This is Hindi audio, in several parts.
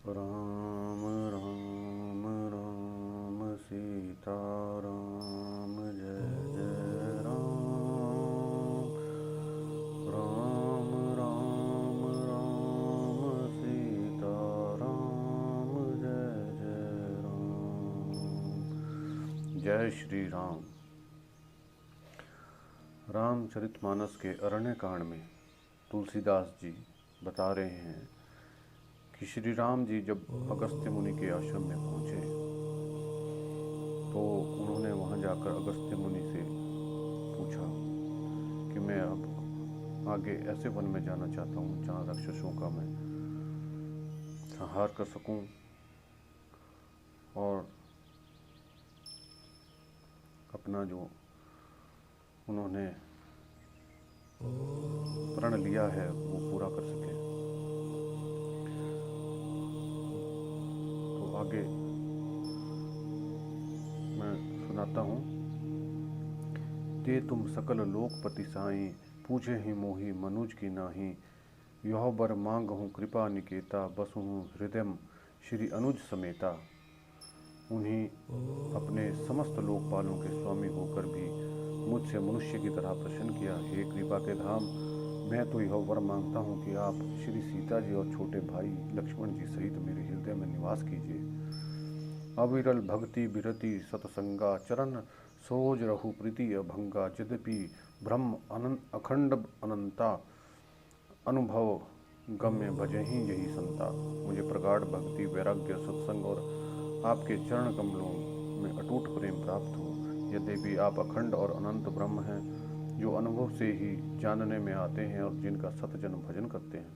राम राम राम सीता राम जय जय राम। राम राम राम सीता राम जय जय राम। जय श्री राम। रामचरितमानस के अरण्यकांड में तुलसीदास जी बता रहे हैं कि श्री राम जी जब अगस्त्य मुनि के आश्रम में पहुँचे तो उन्होंने वहाँ जाकर अगस्त्य मुनि से पूछा कि मैं अब आगे ऐसे वन में जाना चाहता हूँ जहाँ राक्षसों का मैं संहार कर सकूँ और अपना जो उन्होंने प्रण लिया है वो पूरा कर सके। तो आगे मैं सुनाता हूँ। ते तुम सकल लोकपति साई, पूछे ही मोही मनुज की नाही। यह बर मांगहूँ कृपा निकेता, बसहूँ हृदय श्री अनुज समेता। उन्हीं अपने समस्त लोकपालों के स्वामी होकर भी मुझसे मनुष्य की तरह प्रश्न किया। हे कृपा के धाम, मैं तो यह वर मांगता हूँ कि आप श्री सीता जी और छोटे भाई लक्ष्मण जी सहित मेरे हृदय में निवास कीजिए। अविरल भक्ति विरति सतसंगा, चरण सरोज रहु प्रीति अभंगा। यद्यपि ब्रह्म अखंड अनंता, अनुभव गम्य भजहि यही संता। मुझे प्रगाढ़ भक्ति वैराग्य सत्संग और आपके चरण कमलों में अटूट प्रेम प्राप्त हो। यद्यपि आप अखंड और अनंत ब्रह्म हैं, जो अनुभव से ही जानने में आते हैं और जिनका सतजन भजन करते हैं।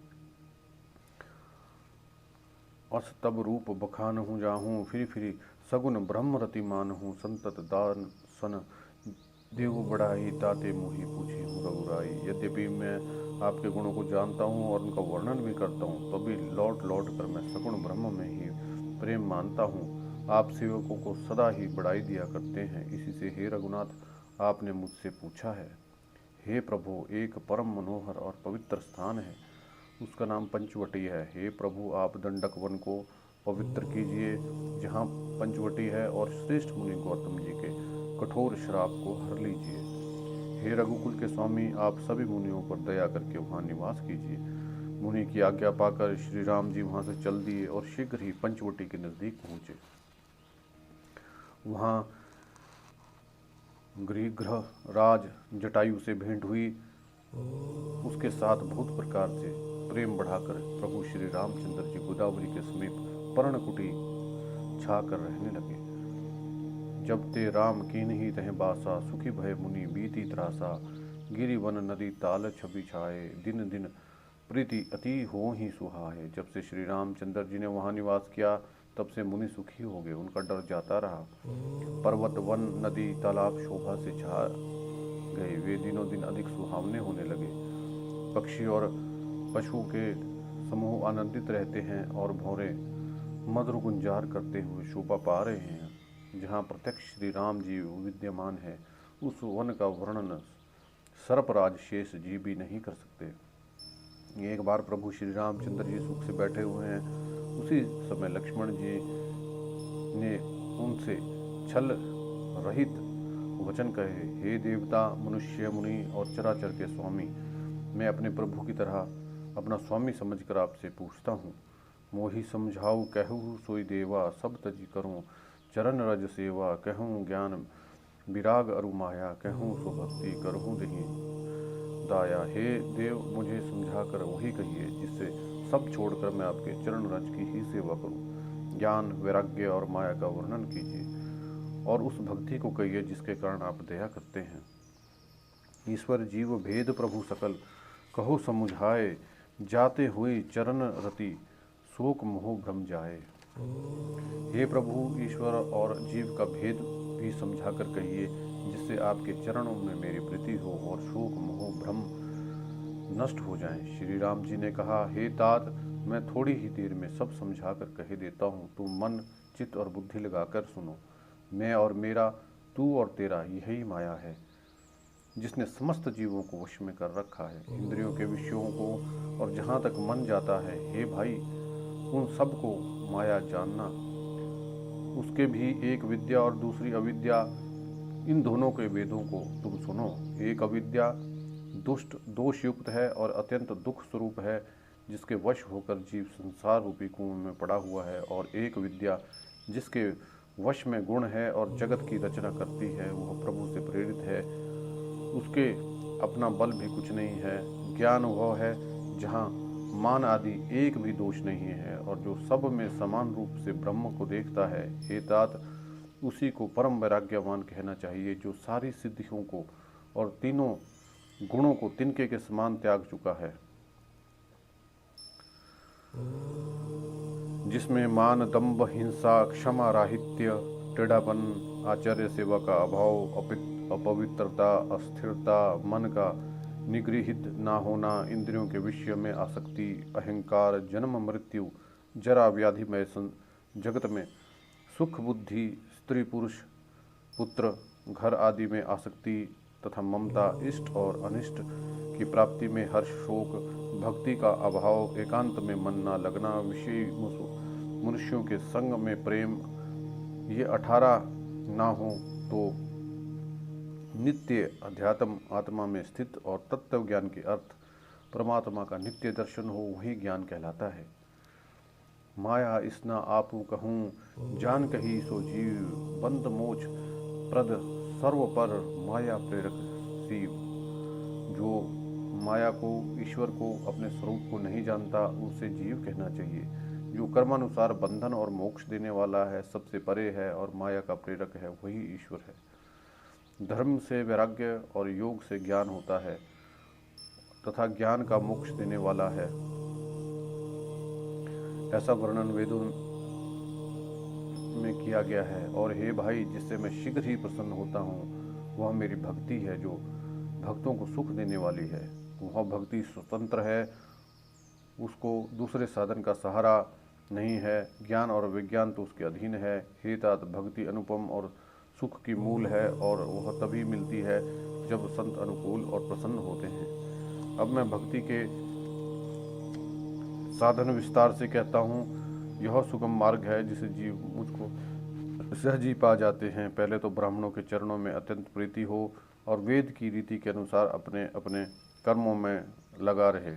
अस तब रूप बखान हूँ जाहूँ, फिर सगुन ब्रह्म रति मान हूँ। संतत दान सन देव बढ़ाई, ताते मोहि पूछी हूँ रघुराई। यद्यपि मैं आपके गुणों को जानता हूँ और उनका वर्णन भी करता हूँ, तो भी लौट लौट कर मैं सगुण ब्रह्म में ही प्रेम मानता हूँ। आप सेवकों को सदा ही बढ़ाई दिया करते हैं, इसी से हे रघुनाथ आपने मुझसे पूछा है। हे प्रभु, एक परम मनोहर और पवित्र स्थान है, उसका नाम पंचवटी है। हे प्रभु, आप दंडक वन को पवित्र कीजिए जहाँ पंचवटी है, और श्रेष्ठ मुनि गौतम जी के कठोर श्राप को हर लीजिए। हे रघुकुल के स्वामी, आप सभी मुनियों पर दया करके वहाँ निवास कीजिए। मुनि की आज्ञा पाकर श्री राम जी वहाँ से चल दिए और शीघ्र ही पंचवटी के नज़दीक पहुँचे। वहाँ गृह राज जटायु से भेंट हुई। उसके साथ बहुत प्रकार से प्रेम बढ़ाकर प्रभु श्री रामचंद्र जी गोदावरी के समीप पर्णकुटी छाकर रहने लगे। जब ते राम कीन्ही तह बासा, सुखी भय मुनि बीती त्रासा। गिरि वन नदी ताल छवि छाए, दिन दिन प्रीति अति हो ही सुहाए। जब से श्री रामचंद्र जी ने वहाँ निवास किया, तब से मुनि सुखी हो गए, उनका डर जाता रहा। पर्वत वन नदी तालाब शोभा से छा गए, वे दिनों दिन अधिक सुहावने होने लगे। पक्षी और पशुओं के समूह आनंदित रहते हैं और भौरे मधुर गुंजार करते हुए शोभा पा रहे हैं। जहाँ प्रत्यक्ष श्री राम जी विद्यमान है, उस वन का वर्णन सर्पराज शेष जी भी नहीं कर सकते। एक बार प्रभु श्री रामचंद्र जी सुख से बैठे हुए हैं, उसी समय लक्ष्मण जी ने उनसे छल रहित वचन कहे। हे देवता, मनुष्य, मुनि और चराचर के स्वामी, मैं अपने प्रभु की तरह अपना स्वामी समझकर आपसे पूछता हूँ। मोहि समझाऊ कहूँ सोई देवा, सब तजी करूँ चरण रज सेवा। कहूँ ज्ञान विराग अरु माया, कहूँ सो भक्ति करहूँ दही दाया। हे देव, मुझे समझा कर वही कहिए जिससे सब छोड़कर मैं आपके चरण रज की ही सेवा करूँ। ज्ञान वैराग्य और माया का वर्णन कीजिए और उस भक्ति को कहिए जिसके कारण आप दया करते हैं। ईश्वर जीव भेद प्रभु सकल, कहो समुझाए। जाते हुए चरण रति, शोक मोह भ्रम जाए। हे प्रभु, ईश्वर और जीव का भेद भी समझाकर कहिए, जिससे आपके चरणों में मेरी प्रीति हो और शोक मोह भ्रम नष्ट हो जाएं। श्री राम जी ने कहा, हे तात, मैं थोड़ी ही देर में सब समझाकर कह देता हूँ, तुम मन चित्त और बुद्धि लगाकर सुनो। मैं और मेरा, तू और तेरा, यही माया है जिसने समस्त जीवों को वश में कर रखा है, इंद्रियों के विषयों को। और जहाँ तक मन जाता है, हे भाई, उन सब को माया जानना। उसके भी एक विद्या और दूसरी अविद्या, इन दोनों के वेदों को तुम सुनो। एक अविद्या दुष्ट दोष युक्त है और अत्यंत दुख स्वरूप है, जिसके वश होकर जीव संसार रूपी कुएं में पड़ा हुआ है। और एक विद्या जिसके वश में गुण है और जगत की रचना करती है, वह प्रभु से प्रेरित है। उसके अपना बल भी कुछ नहीं है। ज्ञान वह है जहाँ मान आदि एक भी दोष नहीं है, और जो सब में समान रूप से ब्रह्म को देखता है। हे तात, उसी को परम वैराग्यवान कहना चाहिए, जो सारी सिद्धियों को और तीनों गुणों को तिनके के समान त्याग चुका है, जिसमें मान, दंभ, हिंसा, क्षमा, राहित्य, टेढ़ापन, आचार्य सेवा का अभाव, अपवित्रता, अस्थिरता, मन का निगृहित ना होना, इंद्रियों के विषय में आसक्ति, अहंकार, जन्म मृत्यु, जरा व्याधिमय जगत में सुख बुद्धि, स्त्री पुरुष, पुत्र, घर आदि में आसक्ति तथा ममता, इष्ट और अनिष्ट की प्राप्ति में हर्ष, शोक, भक्ति का अभाव, एकांत में मन न लगना, विषयी मनुष्यों के संग में प्रेम, ये 18 ना हो तो नित्य अध्यात्म आत्मा में स्थित और तत्व ज्ञान के अर्थ परमात्मा का नित्य दर्शन हो, वही ज्ञान कहलाता है। माया इसना आपू कहूँ, जान कही सो जीव, बंद मोच प्रद सर्व पर माया प्रेरक शिव। जो माया को, ईश्वर को, अपने स्वरूप को नहीं जानता, उसे जीव कहना चाहिए। जो कर्मानुसार बंधन और मोक्ष देने वाला है, सबसे परे है और माया का प्रेरक है, वही ईश्वर है। धर्म से वैराग्य और योग से ज्ञान होता है तथा ज्ञान का मोक्ष देने वाला है, ऐसा वर्णन वेदों में किया गया है। और हे भाई, जिससे मैं शीघ्र ही प्रसन्न होता हूँ, वह मेरी भक्ति है, जो भक्तों को सुख देने वाली है। वह भक्ति स्वतंत्र है, उसको दूसरे साधन का सहारा नहीं है। ज्ञान और विज्ञान तो उसके अधीन है। हे तात, भक्ति अनुपम और सुख की मूल है, और वह तभी मिलती है जब संत अनुकूल और प्रसन्न होते हैं। अब मैं भक्ति के साधन विस्तार से कहता हूँ। यह सुगम मार्ग है जिसे जीव मुझको सहज ही पा जाते हैं। पहले तो ब्राह्मणों के चरणों में अत्यंत प्रीति हो और वेद की रीति के अनुसार अपने अपने कर्मों में लगा रहे।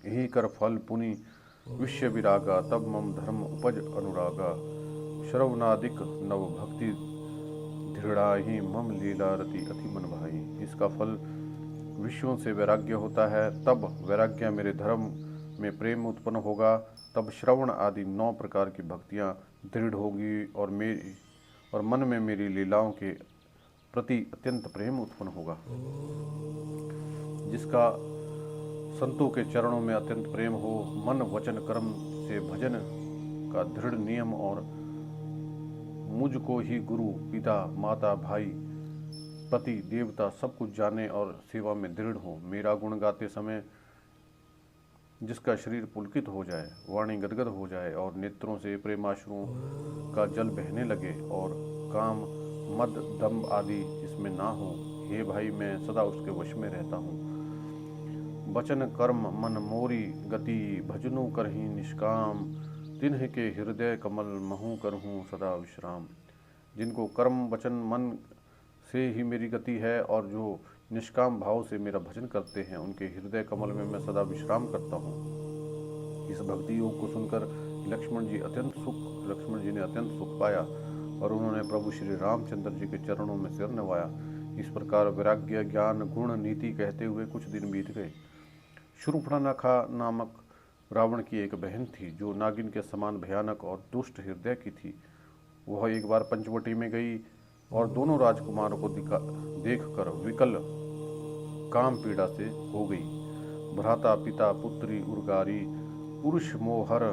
यही कर फल पुनि विश्य विरागा, तब मम धर्म उपज अनुरागा। श्रवणादिक नव भक्ति दृढ़ाही, मम लीला रति अति मन भाई। इसका फल विषयों से वैराग्य होता है। तब वैराग्य मेरे धर्म में प्रेम उत्पन्न होगा। तब श्रवण आदि 9 प्रकार की भक्तियाँ दृढ़ होगी और मन में मेरी लीलाओं के प्रति अत्यंत प्रेम उत्पन्न होगा। जिसका संतों के चरणों में अत्यंत प्रेम हो, मन वचन कर्म से भजन का दृढ़ नियम, और मुझको ही गुरु पिता माता भाई पति देवता सब कुछ जाने और सेवा में दृढ़ हो। मेरा गुण गाते समय जिसका शरीर पुलकित हो जाए, वाणी गदगद हो जाए और नेत्रों से प्रेमाश्रुओं का जल बहने लगे, और काम मद दम्भ आदि इसमें ना हो। हे भाई, मैं सदा उसके वश में रहता हूँ। वचन कर्म मन मोरी गति, भजनों करही निष्काम। तिन्ह के हृदय कमल महू करहूँ सदा विश्राम। जिनको कर्म वचन मन से ही मेरी गति है और जो निष्काम भाव से मेरा भजन करते हैं, उनके हृदय कमल में मैं सदा विश्राम करता हूँ। इस भक्ति योग को सुनकर लक्ष्मण जी ने अत्यंत सुख पाया और उन्होंने प्रभु श्री रामचंद्र जी के चरणों में सिर नवाया। इस प्रकार वैराग्य ज्ञान गुण नीति कहते हुए कुछ दिन बीत गए। शूर्पणखा नामक रावण की एक बहन थी, जो नागिन के समान भयानक और दुष्ट हृदय की थी। वह एक बार पंचवटी में गई और दोनों राजकुमारों को देखकर विकल काम पीड़ा से हो गई। भ्राता पिता पुत्री उर्गारी, पुरुष मोहर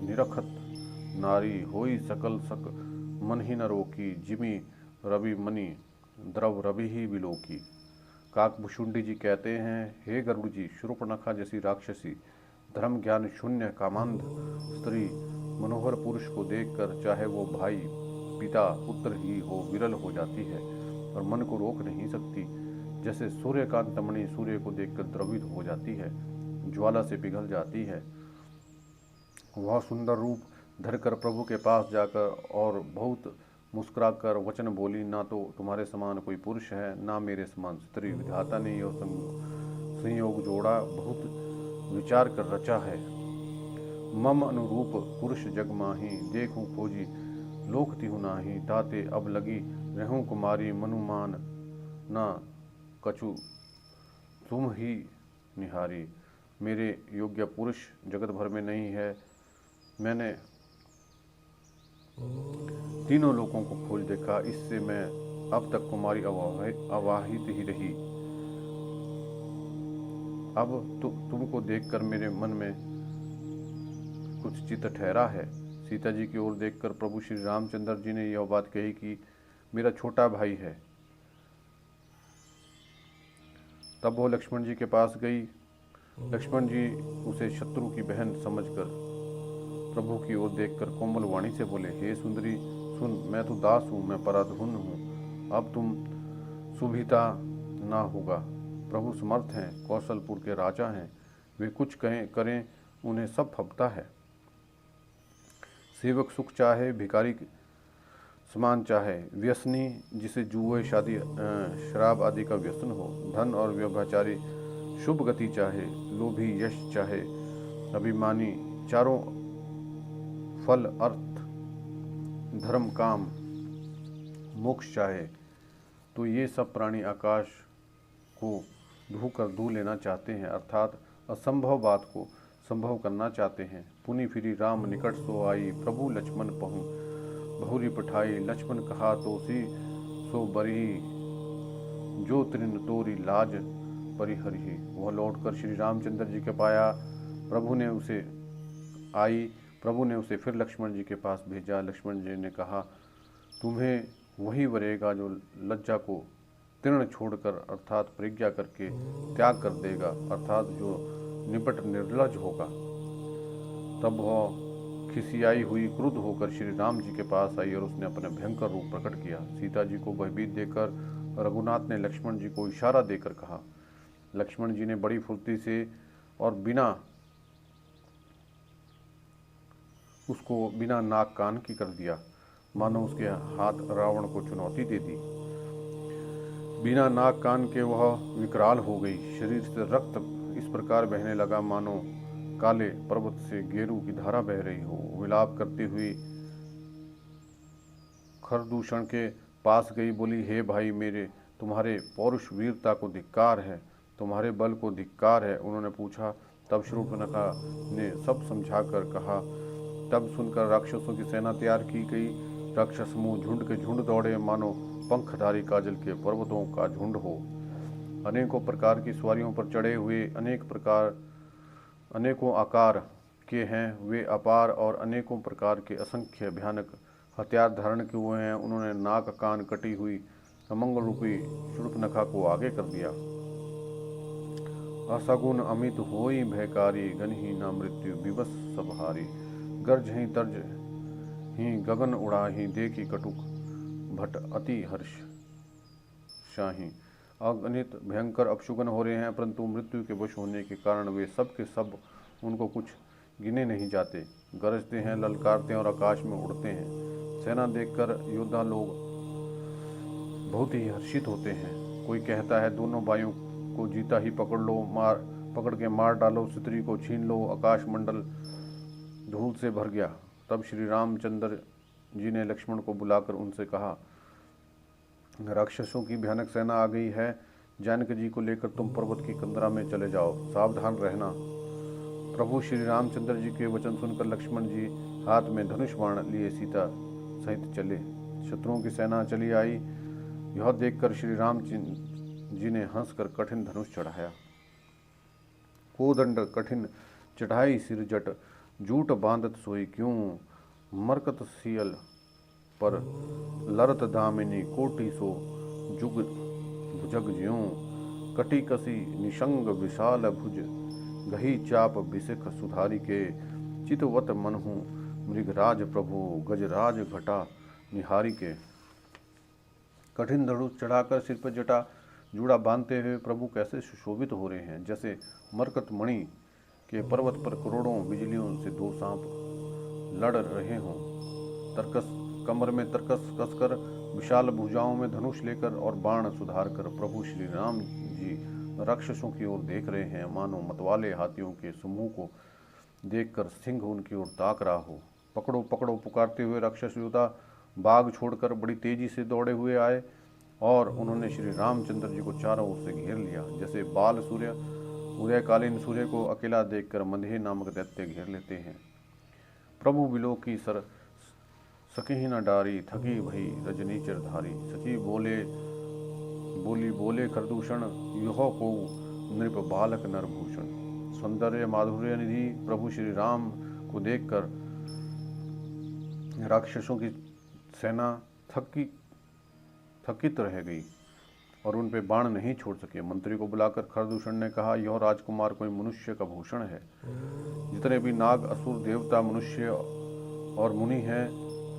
निरखत नारी, होई सकल सक मन ही न रोकी। जिमी रवि मणि द्रव रवि ही विलोकी। काकभुषुंडी जी कहते हैं, हे गरुड़ जी, शूर्पणखा जैसी राक्षसी धर्म ज्ञान शून्य कामांध स्त्री मनोहर पुरुष को देखकर, चाहे वो भाई पिता पुत्र ही हो, विरल हो जाती है और मन को रोक नहीं सकती। जैसे सूर्यकांत मणि सूर्य को देखकर द्रवित हो जाती है, ज्वाला से पिघल जाती है। वह सुंदर रूप धरकर प्रभु के पास जाकर और बहुत मुस्कुराकर वचन बोली, ना तो तुम्हारे समान कोई पुरुष है, ना मेरे समान स्त्री। विधाता ने यह संयोग जोड़ा बहुत विचार कर रचा है। मम अनुरूप पुरुष जग माही, देखूं खोजी लोक तिहु नाही। ताते अब लगी रहूं कुमारी, मनुमान ना कछु तुम ही निहारी। मेरे योग्य पुरुष जगत भर में नहीं है। मैंने तीनों लोगों को खोज देखा, इससे मैं अब तक कुमारी अवाहित ही रही। अब तुमको देखकर मेरे मन में कुछ चित्त ठहरा है। सीता जी की ओर देखकर प्रभु श्री रामचंद्र जी ने यह बात कही कि मेरा छोटा भाई है। तब वो लक्ष्मण जी के पास गई। लक्ष्मण जी उसे शत्रु की बहन समझकर प्रभु की ओर देखकर कोमल वाणी से बोले, हे सुंदरी सुन, मैं तो दास हूँ, मैं पराधुन हूँ। अब तुम सुभिता ना होगा। प्रभु समर्थ हैं, कौशलपुर के राजा हैं, वे कुछ करें उन्हें सब फबता है। सेवक सुख चाहे, भिखारी समान चाहे, व्यसनी जिसे जुए शादी शराब आदि का व्यसन हो, धन और व्यभिचारी शुभ गति चाहे, लोभी यश चाहे, अभिमानी चारों फल अर्थ धर्म काम मोक्ष चाहे, तो ये सब प्राणी आकाश को धू कर धू लेना चाहते हैं, अर्थात असंभव बात को संभव करना चाहते हैं। पुनि फिरी राम निकट सो आई, प्रभु लक्ष्मण पहुँ बहुरी पठाई। लक्ष्मण कहा तो सी सो बरी, जो तृण तोरी लाज परिहरि। वह लौटकर श्री रामचंद्र जी के पाया। प्रभु ने उसे फिर लक्ष्मण जी के पास भेजा। लक्ष्मण जी ने कहा, तुम्हें वही वरेगा जो लज्जा को तृण छोड़कर अर्थात प्रतिज्ञा करके त्याग कर देगा, अर्थात जो निपट निर्लज होगा। तब वह खिसियाई हुई क्रुद्ध होकर श्री राम जी के पास आई और उसने अपना भयंकर रूप प्रकट किया। सीता जी को भयभीत देखकर रघुनाथ ने लक्ष्मण जी को इशारा देकर कहा। लक्ष्मण जी ने बड़ी फुर्ती से और बिना नाक कान की कर दिया, मानो उसके हाथ रावण को चुनौती दे दी। बिना नाक कान के वह विकराल हो गई। शरीर से रक्त इस प्रकार बहने लगा मानो काले पर्वत से गेरू की धारा बह रही हो। विलाप करती हुई खरदूषण के पास गई, बोली, हे भाई मेरे, तुम्हारे पौरुष वीरता को धिक्कार है, तुम्हारे बल को धिक्कार है। उन्होंने पूछा। तब शूर्पणखा ने सब समझाकर कहा। तब सुनकर राक्षसों की सेना तैयार की गई। राक्षस मुँह झुंड के झुंड दौड़े, मानो पंखधारी काजल के पर्वतों का झुंड हो। अनेकों प्रकार की सवारियों पर चढ़े हुए, अनेकों आकार के हैं वे, अपार और अनेकों प्रकार के असंख्य भयानक हथियार धारण किए हुए हैं। उन्होंने नाक कान कटी हुई अमंगल रूपी शूर्पणखा को आगे कर दिया। असगुन अमित होई भयकारी, गनही ना मृत्यु विवश सबहारी। गर्ज ही तर्ज ही गगन उड़ाही, देखी कटुक भट अति हर्ष शाही। अगणित भयंकर अपशुगन हो रहे हैं, परंतु मृत्यु के वश होने के कारण वे सब के सब उनको कुछ गिने नहीं जाते। गरजते हैं, ललकारते हैं और आकाश में उड़ते हैं। सेना देखकर योद्धा लोग बहुत ही हर्षित होते हैं। कोई कहता है, दोनों भाइयों को जीता ही पकड़ के मार डालो, स्त्री को छीन लो। आकाश मंडल धूल से भर गया। तब श्री रामचंद्र जी ने लक्ष्मण को बुलाकर उनसे कहा, राक्षसों की भयानक सेना आ गई है। जानकी जी को लेकर तुम पर्वत की कंदरा में चले जाओ, सावधान रहना। प्रभु श्री रामचंद्र जी के वचन सुनकर लक्ष्मण जी हाथ में धनुष बाण लिए सीता सहित चले। शत्रुओं की सेना चली आई। यह देखकर श्री राम जी ने हंसकर कठिन धनुष चढ़ाया। कोदंड कठिन चढ़ाई सिर जट, जूट बांधत सोई क्यों। मरकत सियल पर लरत दामिनी, कोटि सो जुग भुजग ज्यों। कटी कसी निशंग विशाल भुज, गही चाप बिसिख सुधारी के। चितवत मनहु मृगराज प्रभु, गजराज घटा निहारी के। कठिन धनुष चढ़ाकर सिर पर जटा जूड़ा बांधते हुए प्रभु कैसे सुशोभित हो रहे हैं, जैसे मरकत मणि कि पर्वत पर करोड़ों बिजलियों से दो सांप लड़ रहे हों। तरकस कमर में तरकस कसकर, विशाल भुजाओं में धनुष लेकर और बाण सुधार कर प्रभु श्री राम जी राक्षसों की ओर देख रहे हैं, मानो मतवाले हाथियों के समूह को देखकर सिंह उनकी ओर ताक रहा हो। पकड़ो पकड़ो पुकारते हुए राक्षस योद्धा बाग छोड़कर बड़ी तेजी से दौड़े हुए आए और उन्होंने श्री रामचंद्र जी को चारों ओर से घेर लिया। जैसे बाल सूर्य उदयकालीन सूर्य को अकेला देखकर मंदहे नामक दैत्य घेर लेते हैं। प्रभु बिलो की सर सकी न डारी, थकी भई रजनी चिरधारी। सची बोले खरदूषण, यह को नृप बालक नरभूषण। सौंदर्य माधुर्य निधि प्रभु श्री राम को देखकर राक्षसों की सेना थकित रह गई और उन पे बाण नहीं छोड़ सके। मंत्री को बुलाकर खरदूषण ने कहा, यह राजकुमार कोई मनुष्य का भूषण है। जितने भी नाग असुर देवता मनुष्य और मुनि हैं,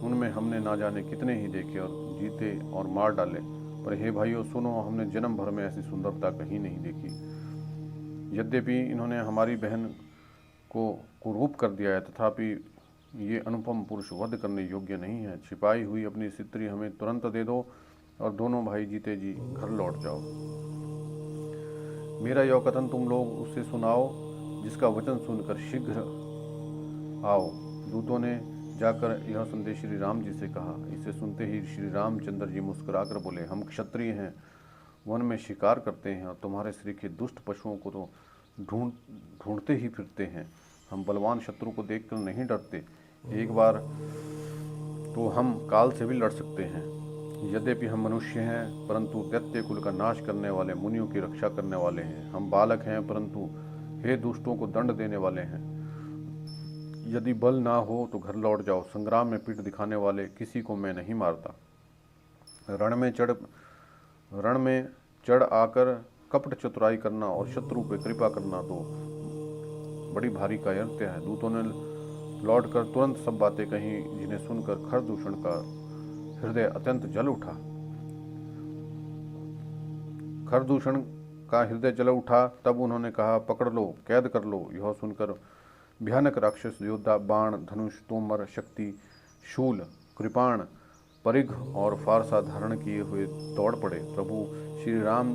उनमें हमने ना जाने कितने ही देखे और जीते और मार डाले, पर हे भाइयों सुनो, हमने जन्म भर में ऐसी सुंदरता कहीं नहीं देखी। यद्यपि इन्होंने हमारी बहन को कुरूप कर दिया है, तथापि ये अनुपम पुरुष वध करने योग्य नहीं है। छिपाई हुई अपनी स्त्री हमें तुरंत दे दो और दोनों भाई जीते जी घर लौट जाओ। मेरा यह कथन तुम लोग उससे सुनाओ जिसका वचन सुनकर शीघ्र आओ। दूतों ने जाकर यह संदेश श्री राम जी से कहा। इसे सुनते ही श्री रामचंद्र जी मुस्कुराकर बोले, हम क्षत्रिय हैं, वन में शिकार करते हैं और तुम्हारे श्री के दुष्ट पशुओं को तो ढूंढते ही फिरते हैं। हम बलवान शत्रु को देखकर नहीं डरते, एक बार तो हम काल से भी लड़ सकते हैं। यद्यपि हम मनुष्य हैं, परंतु दैत्य कुल का नाश करने वाले, मुनियों की रक्षा करने वाले हैं। हम बालक हैं, परंतु हे दुष्टों को दंड देने वाले हैं। यदि बल ना हो तो घर लौट जाओ। संग्राम में पीठ दिखाने वाले किसी को मैं नहीं मारता। रण में चढ़ आकर कपट चतुराई करना और शत्रु पे कृपा करना तो बड़ी भारी कायरत्य है। दूतों ने लौटकर तुरंत सब बातें कही, जिन्हें सुनकर खरदूषण का हृदय अत्यंत जल उठा। खरदूषण का हृदय जल उठा। तब उन्होंने कहा, पकड़ लो, कैद कर लो। यह सुनकर भयानक राक्षस योद्धा बाण, धनुष, तोमर, शक्ति, शूल, कृपाण, परिघ और फारसा धारण किए हुए दौड़ पड़े। प्रभु श्री राम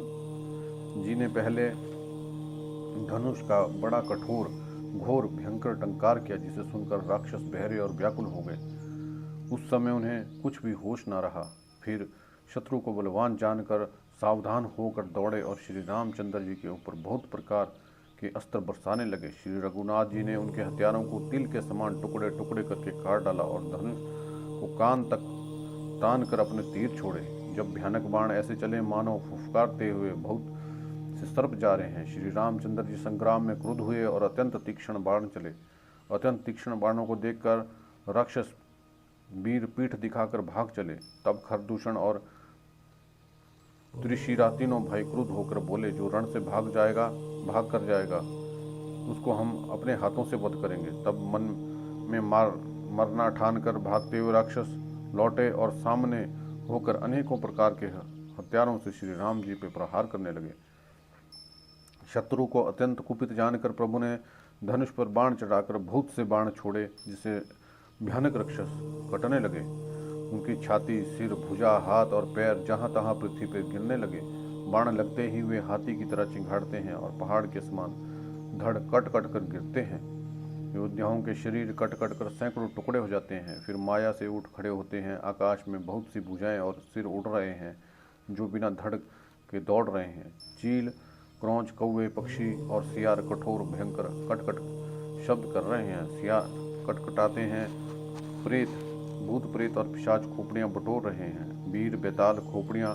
जी ने पहले धनुष का बड़ा कठोर घोर भयंकर टंकार किया, जिसे सुनकर राक्षस बहरे और व्याकुल हो गए। उस समय उन्हें कुछ भी होश न रहा। फिर शत्रु को बलवान जानकर सावधान होकर दौड़े और श्री रामचंद्र जी के ऊपर बहुत प्रकार के अस्त्र बरसाने लगे। श्री रघुनाथ जी ने उनके हथियारों को तिल के समान टुकड़े टुकड़े करके काट डाला और धनुष को कान तक तान कर अपने तीर छोड़े। जब भयानक बाण ऐसे चले मानो फुफकारते हुए बहुत से सर्प जा रहे हैं। श्री रामचंद्र जी संग्राम में क्रुद्ध हुए और अत्यंत तीक्ष्ण बाण चले। अत्यंत तीक्ष्ण बाणों को देखकर राक्षस वीर पीठ दिखाकर भाग चले। तब खरदूषण और त्रिशिरा तीनों भाई क्रुद्ध होकर बोले, जो रण से भाग कर जाएगा उसको हम अपने हाथों से वध करेंगे। तब मन में मरना ठान कर भागते हुए राक्षस लौटे और सामने होकर अनेकों प्रकार के हथियारों से श्री राम जी पे प्रहार करने लगे। शत्रु को अत्यंत कुपित जानकर प्रभु ने धनुष पर बाण चढ़ाकर बहुत से बाण छोड़े, जिससे भयानक राक्षस कटने लगे। उनकी छाती, सिर, भुजा, हाथ और पैर जहां तहां पृथ्वी पर गिरने लगे। बाण लगते ही वे हाथी की तरह चिंघाड़ते हैं और पहाड़ के समान धड़ कट कट कर गिरते हैं। योद्धाओं के शरीर कट कट कर सैकड़ों टुकड़े हो जाते हैं। फिर माया से उठ खड़े होते हैं। आकाश में बहुत सी भुजाएं और सिर उड़ रहे हैं, जो बिना धड़ के दौड़ रहे हैं। चील, क्रौंच, कौवे, पक्षी और सियार कठोर भयंकर कटकट शब्द कर रहे हैं। सियार कटकटाते हैं। प्रेत, भूत प्रेत और पिशाच खोपड़ियां बटोर रहे हैं। वीर बेताल खोपड़ियां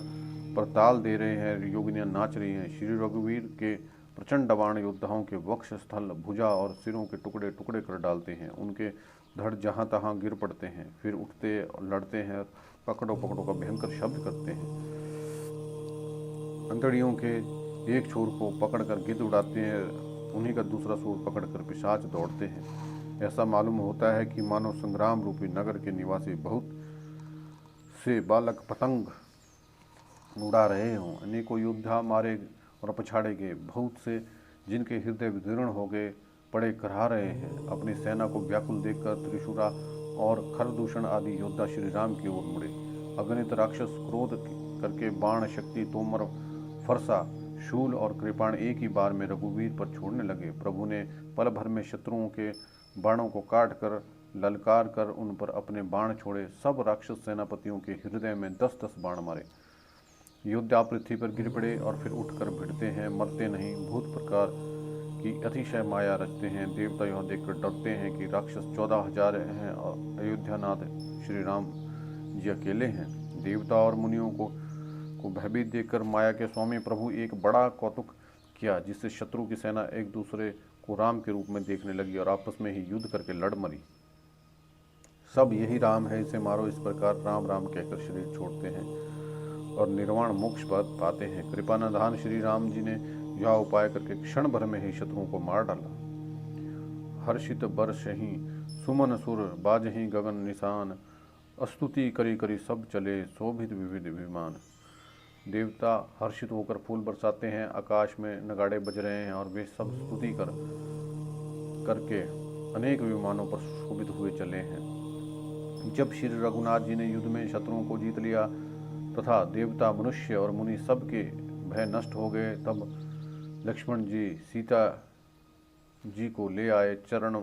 पर ताल दे रहे हैं। योगिनियां नाच रही हैं। श्री रघुवीर के प्रचंड बाण योद्धाओं के वक्ष स्थल, भुजा और सिरों के टुकड़े टुकड़े कर डालते हैं। उनके धड़ जहां तहां गिर पड़ते हैं। फिर उठते और लड़ते हैं, पकड़ो पकड़ो का भयंकर शब्द करते हैं। अंतड़ियों के एक छोर को पकड़कर गिद्ध उड़ाते हैं, उन्हीं का दूसरा छोर पकड़कर पिशाच दौड़ते हैं। ऐसा मालूम होता है कि मानो संग्राम रूपी नगर के निवासी बहुत से बालक पतंग उड़ा रहे हों। अनेकों योद्धा मारे और पछाड़े गए। बहुत से जिनके हृदय विदीर्ण हो गए पड़े करहा रहे हैं। अपनी सेना को व्याकुल देखकर त्रिशूरा और खरदूषण आदि योद्धा श्री राम की ओर मुड़े। अगणित राक्षस क्रोध करके बाण, शक्ति, तोमर, फरसा, शूल और कृपाण एक ही बार में रघुवीर पर छोड़ने लगे। प्रभु ने पल भर में शत्रुओं के बाणों को काट कर ललकार कर उन पर अपने बाण छोड़े। सब राक्षस सेनापतियों के हृदय में 10-10 बाण मारे। योद्धा पृथ्वी पर गिर पड़े और फिर उठकर भिड़ते हैं, मरते नहीं। भूत प्रकार की अतिशय माया रचते हैं। देवता यह देखकर डरते हैं कि राक्षस 14,000 हैं और अयोध्यानाथ श्री राम जी अकेले हैं। देवता और मुनियों को भयभीत देखकर माया के स्वामी प्रभु एक बड़ा कौतुक किया, जिससे शत्रु की सेना एक दूसरे को राम के रूप में देखने लगी और आपस में ही युद्ध करके लड़ मरी। सब यही राम है, इसे मारो। इस प्रकार राम राम कहकर शरीर छोड़ते हैं और निर्वाण मोक्ष पाते हैं। कृपानिधान श्री राम जी ने यह उपाय करके क्षण भर में ही शत्रुओं को मार डाला। हर्षित बरसहि सुमन सुर बाजहि गगन निशान, स्तुति करी करी सब चले शोभित विविध विमान। देवता हर्षित होकर फूल बरसाते हैं, आकाश में नगाड़े बज रहे हैं और वे सब स्तुति करके अनेक विमानों पर शोभित हुए चले हैं। जब श्री रघुनाथ जी ने युद्ध में शत्रुओं को जीत लिया तथा देवता, मनुष्य और मुनि सबके भय नष्ट हो गए, तब लक्ष्मण जी सीता जी को ले आए। चरण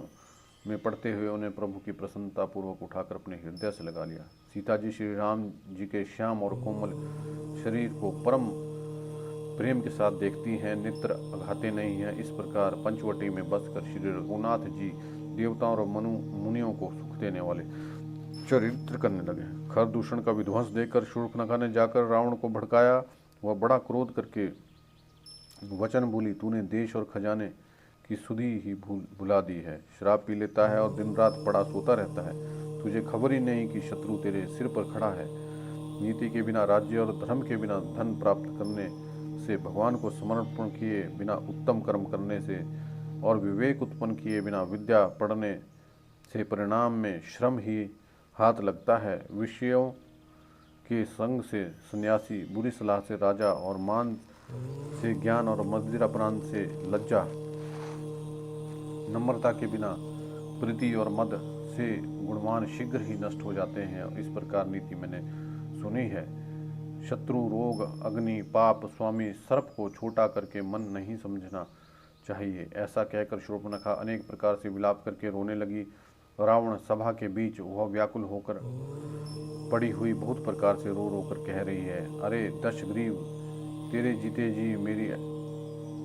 में पड़ते हुए उन्हें प्रभु की प्रसन्नता पूर्वक उठाकर अपने हृदय से लगा लिया। सीता जी श्री राम जी के श्याम और कोमल शरीर को परम प्रेम के साथ देखती हैं, नेत्र अघाते नहीं हैं। इस प्रकार पंचवटी में बसकर श्री रघुनाथ जी देवताओं और मुनियों को सुख देने वाले चरित्र करने लगे। खरदूषण का विध्वंस देखकर शूर्पणखा ने जाकर रावण को भड़काया। वह बड़ा क्रोध करके वचन बोली, तूने देश और खजाने की सुधि ही भुला दी है, शराब पी लेता है और दिन रात पड़ा सोता रहता है। तुझे खबर ही नहीं कि शत्रु तेरे सिर पर खड़ा है। नीति के बिना राज्य और धर्म के बिना धन प्राप्त करने से, भगवान को समर्पण किए बिना उत्तम कर्म करने से और विवेक उत्पन्न किए बिना विद्या पढ़ने से परिणाम में श्रम ही हाथ लगता है। विषयों के संग से सन्यासी, बुरी सलाह से राजा और मान से ज्ञान और मदिरापान से लज्जा, नम्रता के बिना प्रीति और मद से गुणवान शीघ्र ही नष्ट हो जाते हैं। इस प्रकार नीति मैंने सुनी है। शत्रु, रोग, अग्नि, पाप, स्वामी, सर्प को छोटा करके मन नहीं समझना चाहिए। ऐसा कहकर शूर्पणखा अनेक प्रकार से विलाप करके रोने लगी। रावण सभा के बीच वह व्याकुल होकर पड़ी हुई बहुत प्रकार से रो रो कर कह रही है, अरे दशग्रीव, तेरे जीते जी मेरी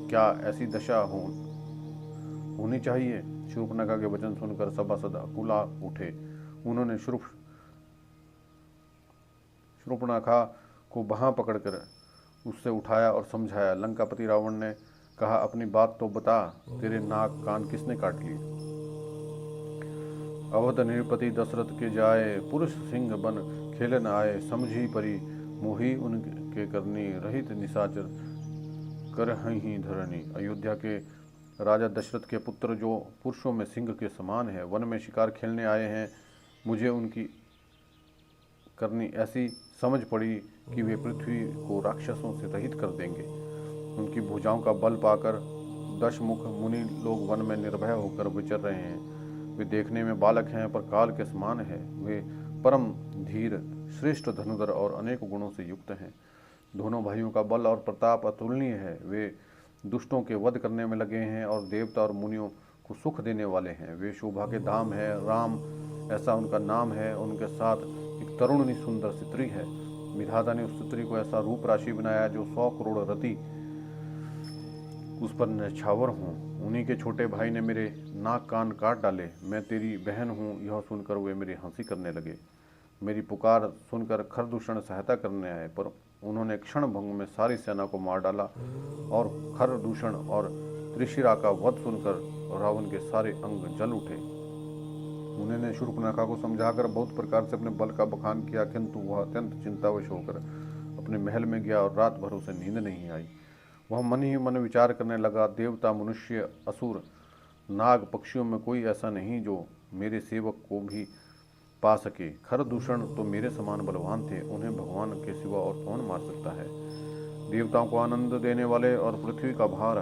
क्या ऐसी दशा होनी चाहिए। शूर्पणखा के वचन सुनकर सभासद अकुला उठे। उन्होंने शूर्पणखा को बाहां पकड़कर उससे उठाया और समझाया। लंकापति रावण ने कहा, अपनी बात तो बता, तेरे नाक कान किसने काट लिए। अवध नृपति दशरथ के जाए, पुरुष सिंह बन खेलन आए। समझी परी मोही उनके करनी, रहित निशाचर करहि धरनी। अयोध्या के राजा दशरथ के पुत्र जो पुरुषों में सिंह के समान है, वन में शिकार खेलने आए हैं। मुझे उनकी करनी ऐसी समझ पड़ी कि वे पृथ्वी को राक्षसों से रहित कर देंगे। उनकी भुजाओं का बल पाकर 10 मुख मुनि लोग वन में निर्भय होकर विचर रहे हैं। वे देखने में बालक हैं पर काल के समान है। वे परम धीर, श्रेष्ठ धनुधर और अनेक गुणों से युक्त हैं। दोनों भाइयों का बल और प्रताप अतुलनीय है। वे दुष्टों के वध करने में लगे हैं और देवता और मुनियों को सुख देने वाले हैं। वे शोभा के धाम है, राम ऐसा उनका नाम है। उनके साथ एक तरुणी सुंदर स्त्री है। विधाता ने उस स्त्री को ऐसा रूप राशि बनाया जो 100 करोड़ रति उस पर नछावर हों। उन्हीं के छोटे भाई ने मेरे नाक कान काट डाले। मैं तेरी बहन हूँ, यह सुनकर वे मेरी हंसी करने लगे। मेरी पुकार सुनकर खरदूषण सहायता करने आए, पर उन्होंने क्षण भंग में सारी सेना को मार डाला और खरदूषण और त्रिशिरा का वध सुनकर रावण के सारे अंग जल उठे। उन्होंने शूर्पणखा को समझाकर बहुत प्रकार से अपने बल का बखान किया, किंतु वह अत्यंत चिंतावश होकर अपने महल में गया और रात भर उसे नींद नहीं आई। वह मन ही मन विचार करने लगा, देवता, मनुष्य, असुर, नाग, पक्षियों में कोई ऐसा नहीं जो मेरे सेवक को भी पा सके। खरदूषण तो मेरे समान बलवान थे, उन्हें भगवान के सिवा और कौन मार सकता है। देवताओं को आनंद देने वाले और पृथ्वी का भार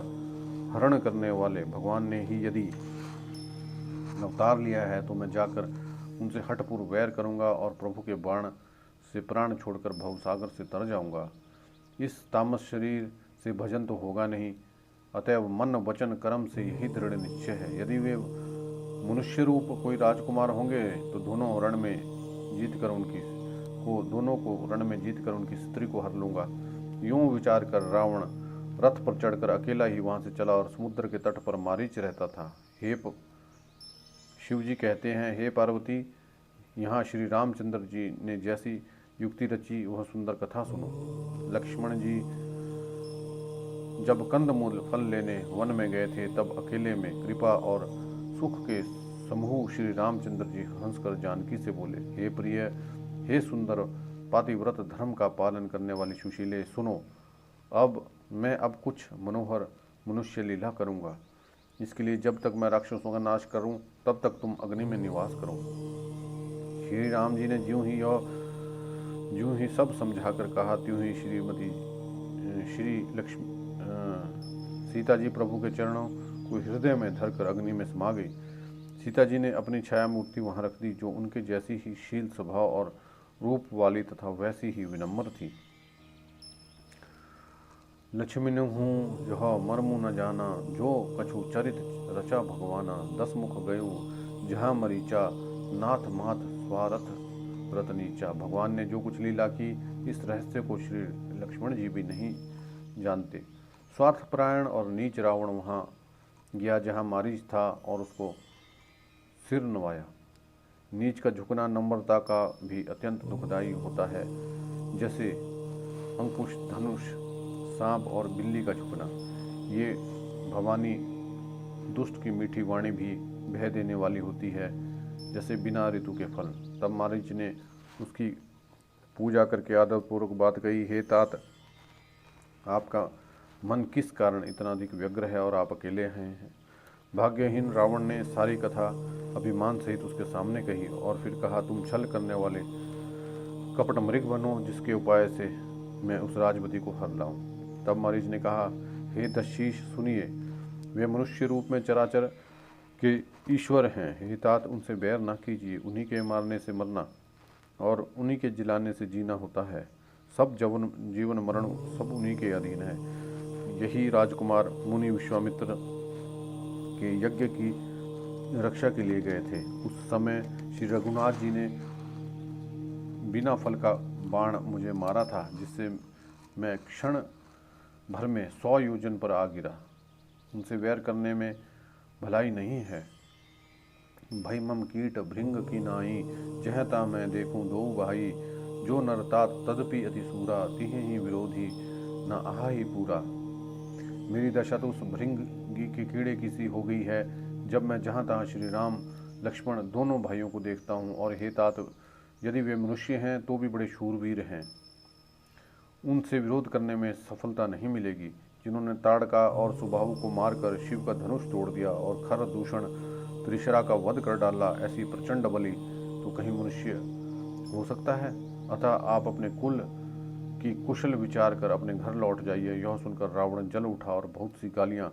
हरण करने वाले भगवान ने ही यदि अवतार लिया है तो मैं जाकर उनसे हठपूर्व वैर करूंगा और प्रभु के बाण से प्राण छोड़कर भवसागर से तर जाऊंगा। इस तामस शरीर से भजन तो होगा नहीं, अतएव मन वचन कर्म से यही दृढ़ निश्चय है। यदि वे मनुष्य रूप कोई राजकुमार होंगे तो दोनों को रण में जीत कर उनकी स्त्री को हर लूंगा। यूं विचार कर रावण रथ पर चढ़कर अकेला ही वहां से चला और समुद्र के तट पर मारीच रहता था। शिव जी कहते हैं, हे पार्वती, यहाँ श्री रामचंद्र जी ने जैसी युक्ति रची वह सुंदर कथा सुनो। लक्ष्मण जी जब कंदमूल फल लेने वन में गए थे तब अकेले में कृपा और सुख के समूह श्री रामचंद्र जी हंसकर जानकी से बोले, हे प्रिय, हे सुंदर पातिव्रत धर्म का पालन करने वाली सुशीले, सुनो, मैं अब कुछ मनोहर मनुष्य लीला करूंगा। इसके लिए जब तक मैं राक्षसों का नाश करूं तब तक तुम अग्नि में निवास करो। श्री राम जी ने ज्यों ही सब समझाकर कहा, त्यों ही सीता जी प्रभु के चरणों को हृदय में धरकर अग्नि में समा गई। सीता जी ने अपनी छाया मूर्ति वहां रख दी, जो उनके जैसी ही शील स्वभाव और रूप वाली तथा वैसी ही विनम्र थी। लक्ष्मण हूँ यह मर्मु न जाना, जो कछु चरित रचा भगवाना। 10 मुख गयो जहाँ मरीचा, नाथ माथ स्वारथ व्रत नीचा। भगवान ने जो कुछ लीला की, इस रहस्य को श्री लक्ष्मण जी भी नहीं जानते। स्वार्थपरायण और नीच रावण वहाँ गया जहाँ मारीच था और उसको सिर नवाया। नीच का झुकना नम्रता का भी अत्यंत दुखदायी होता है, जैसे अंकुश, धनुष, सांप और बिल्ली का झुकना। ये भवानी दुष्ट की मीठी वाणी भी बह देने वाली होती है, जैसे बिना ऋतु के फल। तब मारीच ने उसकी पूजा करके आदरपूर्वक बात कही, हे तात, आपका मन किस कारण इतना अधिक व्यग्र है और आप अकेले हैं? भाग्यहीन रावण ने सारी कथा अभिमान सहित उसके सामने कही और फिर कहा, तुम छल करने वाले कपट मृग बनो, जिसके उपाय से मैं उस राजवती को हर लाऊं। तब मारीच ने कहा, हे दशीष, सुनिए, वे मनुष्य रूप में चराचर के ईश्वर हैं। हे तात, उनसे बैर न कीजिए, उन्हीं के मारने से मरना और उन्हीं के जिलाने से जीना होता है। सब जीवन मरण सब उन्हीं के अधीन है। यही राजकुमार मुनि विश्वामित्र के यज्ञ की रक्षा के लिए गए थे। उस समय श्री रघुनाथ जी ने बिना फल का बाण मुझे मारा था, जिससे मैं क्षण भर में 100 योजन पर आ गिरा। उनसे वैर करने में भलाई नहीं है। भई मम कीट भृंग की नाई, जहता मैं देखूं दो भाई। जो नरतात तदपि अति सूरा, तिहे ही विरोधी न आहा ही पूरा। मेरी दशा तो उस भृंग की कीड़े की सी हो गई है, जब मैं जहाँ तहाँ श्री राम लक्ष्मण दोनों भाइयों को देखता हूँ। और हे तात, यदि वे मनुष्य हैं तो भी बड़े शूरवीर हैं, उनसे विरोध करने में सफलता नहीं मिलेगी। जिन्होंने ताड़का और सुबाहु को मारकर शिव का धनुष तोड़ दिया और खर दूषण त्रिशरा का वध कर डाला, ऐसी प्रचंड बलि तो कहीं मनुष्य हो सकता है? अतः आप अपने कुल की कुशल विचार कर अपने घर लौट जाइए। यह सुनकर रावण जल उठा और बहुत सी गालियां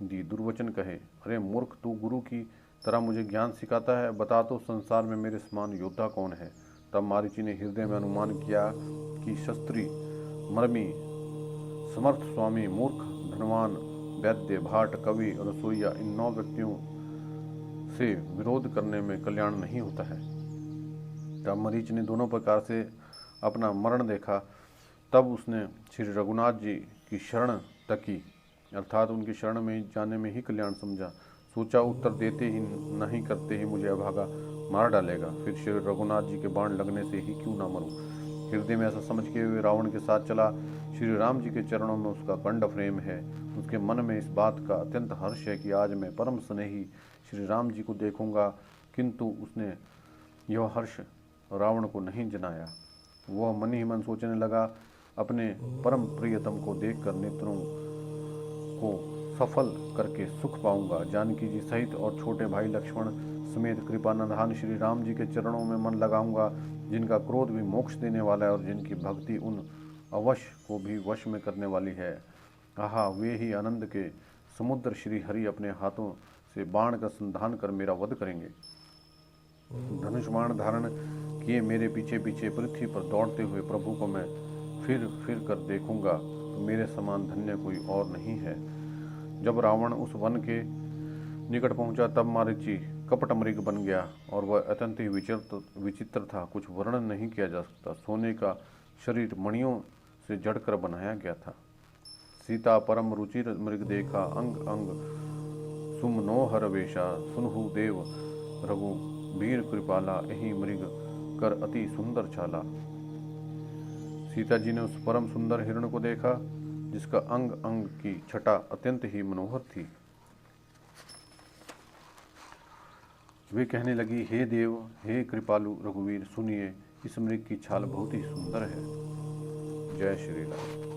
दी, दुर्वचन कहे। अरे मूर्ख, तू गुरु की तरह मुझे ज्ञान सिखाता है, बता तो संसार में मेरे समान योद्धा कौन है? तब मारीची ने हृदय में अनुमान किया कि शस्त्री, मर्मी, समर्थ स्वामी, मूर्ख, धनवान, वैद्य, भाट, कवि और रसोईया, इन 9 व्यक्तियों से विरोध करने में कल्याण नहीं होता है। तब मरीच ने दोनों प्रकार से अपना मरण देखा। तब उसने श्री रघुनाथ जी की शरण तकी, अर्थात उनकी शरण में जाने में ही कल्याण समझा। सोचा, उत्तर देते ही नहीं करते ही मुझे अभागा मार डालेगा, फिर श्री रघुनाथ जी के बाण लगने से ही क्यों ना मरूं। हृदय में ऐसा समझ के हुए रावण के साथ चला। श्री राम जी के चरणों में उसका कंड प्रेम है। उसके मन में इस बात का अत्यंत हर्ष है कि आज मैं परम स्नेही श्री राम जी को देखूंगा, किंतु उसने यह हर्ष रावण को नहीं जनाया। वह मन ही मन सोचने लगा, अपने परम प्रियतम को देखकर नेत्रों को सफल करके सुख पाऊंगा। जानकी जी सहित और छोटे भाई लक्ष्मण समेत कृपानंदान श्री राम जी के चरणों में मन लगाऊंगा, जिनका क्रोध भी मोक्ष देने वाला है और जिनकी भक्ति उन अवश्य को भी वश में करने वाली है। आहा, वे ही आनंद के समुद्र श्री हरि अपने हाथों से बाण का संधान कर मेरा वध करेंगे। धनुष बाण धारण किए मेरे पीछे पीछे पृथ्वी पर दौड़ते हुए प्रभु को मैं फिर कर देखूंगा तो मेरे समान धन्य कोई और नहीं है। जब रावण उस वन के निकट पहुंचा तब मारीची कपट मृग बन गया और वह अत्यंत ही विचित्र था, कुछ वर्णन नहीं किया जा सकता। सोने का शरीर मणियों से जड़कर बनाया गया था। सीता परम रुचिर मृग देखा, अंग अंग सुमनोहर वेशा, सुनहु देव रघु वीर कृपाला, यही मृग कर अति सुंदर चाला। सीता जी ने उस परम सुंदर हिरण को देखा जिसका अंग अंग की छटा अत्यंत ही मनोहर थी। वे कहने लगी, हे देव, हे कृपालु रघुवीर, सुनिए, इस मृग की छाल बहुत ही सुंदर है। जय श्री राम।